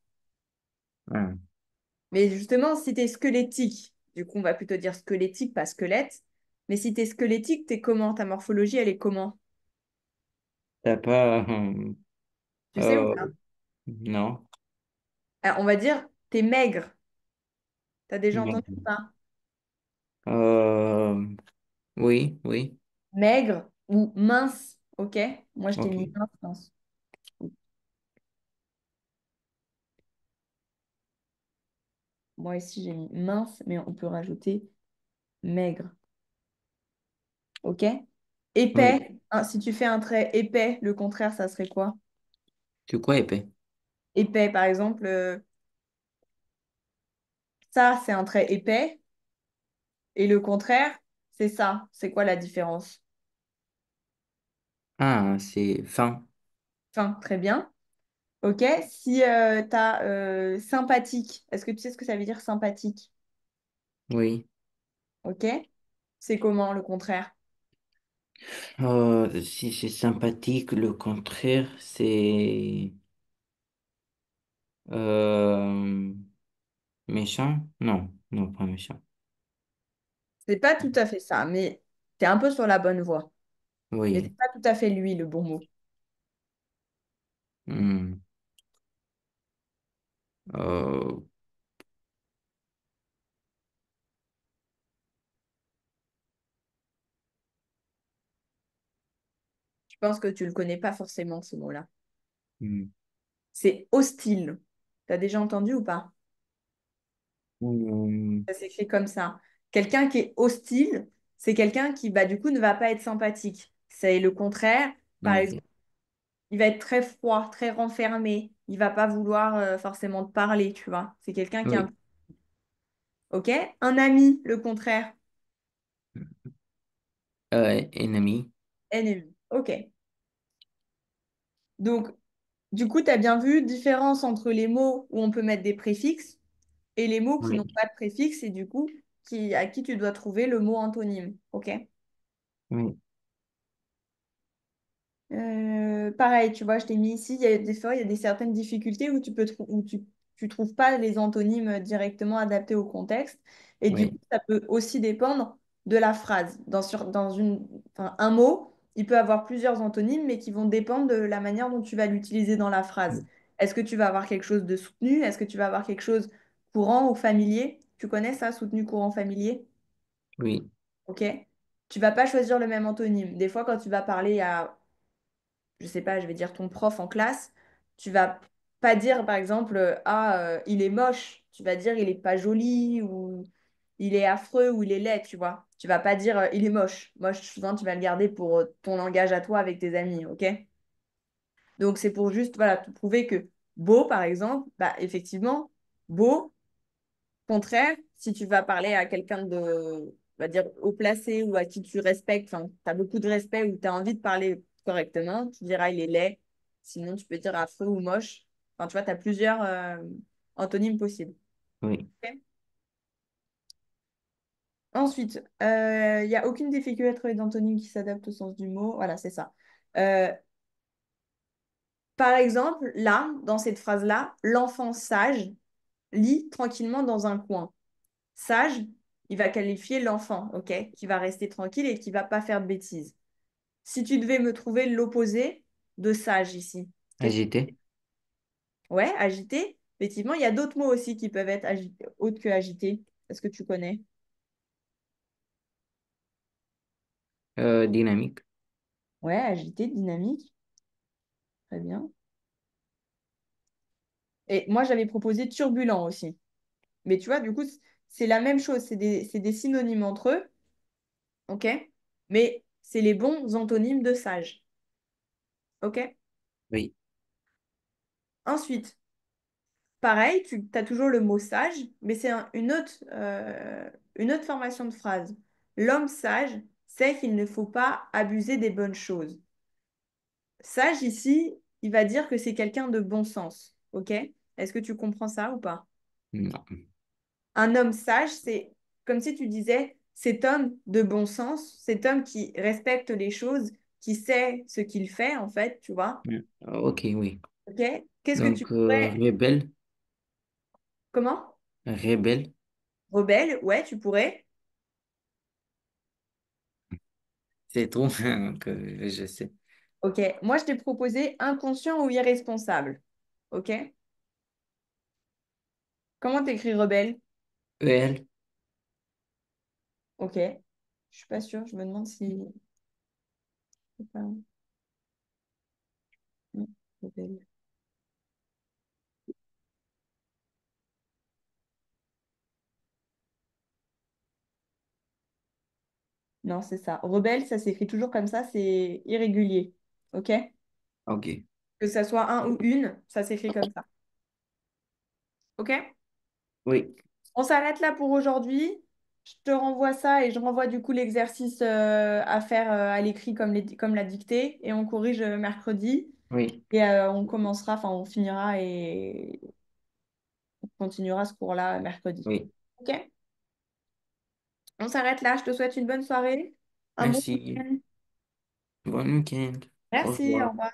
Ah. Mais justement, si t'es squelettique, du coup, on va plutôt dire squelettique, pas squelette. Mais si t'es squelettique, t'es comment? Ta morphologie, elle est comment? T'as pas. Tu sais ou Euh, pas? non. Alors, on va dire, t'es maigre. T'as déjà entendu ou Mais- pas? Euh, oui, oui. Maigre ou mince, ok? Moi, je t'ai Ok. mis mince. Moi ici, j'ai mis mince, mais on peut rajouter maigre, ok? Oui. Épais, hein, si tu fais un trait épais, le contraire, ça serait quoi? C'est quoi épais? Épais, par exemple, ça, c'est un trait épais, et le contraire, c'est ça. C'est quoi la différence? Ah, c'est fin. Enfin, très bien. Ok, si tu as sympathique, est-ce que tu sais ce que ça veut dire sympathique? Oui. Ok, c'est comment le contraire? Si c'est sympathique, le contraire, c'est euh, méchant? Non, non, pas méchant. C'est pas tout à fait ça, mais tu es un peu sur la bonne voie. Mais c'est Oui. pas tout à fait lui le bon mot. Hmm. Euh, Je pense que tu le connais pas forcément, ce mot-là. hmm. C'est hostile. T'as déjà entendu ou pas? Hmm. Ça s'écrit comme ça. Quelqu'un qui est hostile, c'est quelqu'un qui, bah, du coup, ne va pas être sympathique. C'est le contraire. Par Ok. exemple, il va être très froid, très renfermé. Il va pas vouloir forcément te parler, tu vois. C'est quelqu'un qui est un... Oui. OK? Un ami, le contraire. Ennemi. Ennemi. OK. Donc, du coup, tu as bien vu différence entre les mots où on peut mettre des préfixes et les mots qui n'ont Oui. pas de préfixe et du coup, à qui tu dois trouver le mot antonyme. OK? Oui. Pareil, tu vois, je t'ai mis ici, il y a des fois, il y a certaines difficultés où tu trouves pas les antonymes directement adaptés au contexte. Et du coup, Oui. ça peut aussi dépendre de la phrase. Enfin, un mot, il peut avoir plusieurs antonymes, mais qui vont dépendre de la manière dont tu vas l'utiliser dans la phrase. Est-ce que tu vas avoir quelque chose de soutenu? Est-ce que tu vas avoir quelque chose courant ou familier? Tu connais ça, soutenu, courant, familier? Oui. OK? Tu vas pas choisir le même antonyme. Des fois, quand tu vas parler à je sais pas, je vais dire ton prof en classe, tu vas pas dire par exemple il est moche, tu vas dire il est pas joli ou il est affreux ou il est laid, tu vois. Tu vas pas dire il est moche. Moche, souvent tu vas le garder pour ton langage à toi avec tes amis, OK? Donc c'est pour juste voilà, te prouver que beau par exemple, bah effectivement, beau contraire, si tu vas parler à quelqu'un de, on va dire, haut placé ou à qui tu respectes, enfin, tu as beaucoup de respect ou tu as envie de parler correctement, tu diras il est laid. Sinon, tu peux dire affreux ou moche. Enfin, tu vois, tu as plusieurs antonymes possibles. Oui. Ok. Ensuite, il n'y a aucune difficulté à trouver d'antonyme qui s'adapte au sens du mot. Voilà, c'est ça. Euh, Par exemple, là, dans cette phrase-là, l'enfant sage lit tranquillement dans un coin. Sage, il va qualifier l'enfant, ok, qui va rester tranquille et qui va pas faire de bêtises. Si tu devais me trouver l'opposé de sage ici, qu'est-ce que... Agité. Ouais, agité. Effectivement, il y a d'autres mots aussi qui peuvent être autres que agité. Est-ce que tu connais? Dynamique. Ouais, agité, dynamique. Très bien. Et moi, j'avais proposé turbulent aussi. Mais tu vois, du coup, c'est la même chose. C'est des synonymes entre eux, ok? Mais c'est les bons antonymes de sage, ok? Oui. Ensuite, pareil, tu as toujours le mot sage, mais c'est une autre formation de phrase. L'homme sage sait qu'il ne faut pas abuser des bonnes choses. Sage ici, il va dire que c'est quelqu'un de bon sens, ok? Est-ce que tu comprends ça ou pas? Non. Un homme sage, c'est comme si tu disais cet homme de bon sens, cet homme qui respecte les choses, qui sait ce qu'il fait, en fait, tu vois. Ok, oui. OK? Qu'est-ce que tu Donc, pourrais... rebelle, Comment? rebelle, Rebelle? Ouais, tu pourrais. c'est trop que je sais. OK. Moi, je t'ai proposé inconscient ou irresponsable. OK? Comment t'écris rebelle? EL, OK. Je suis pas sûre. Je me demande si... c'est pas- non, rebelle. Non, c'est ça. Rebelle, ça s'écrit toujours comme ça, c'est irrégulier. OK? ok. Que ça soit un ou une, ça s'écrit comme ça. OK? Oui, On s'arrête là pour aujourd'hui. Je te renvoie ça et je renvoie du coup l'exercice à faire à l'écrit comme la dictée et on corrige mercredi oui, et on commencera, enfin on finira et on continuera ce cours-là mercredi. oui. OK? On s'arrête là. Je te souhaite une bonne soirée, un bon Merci. week-end. Bon week-end. Au Merci, au revoir. revoir.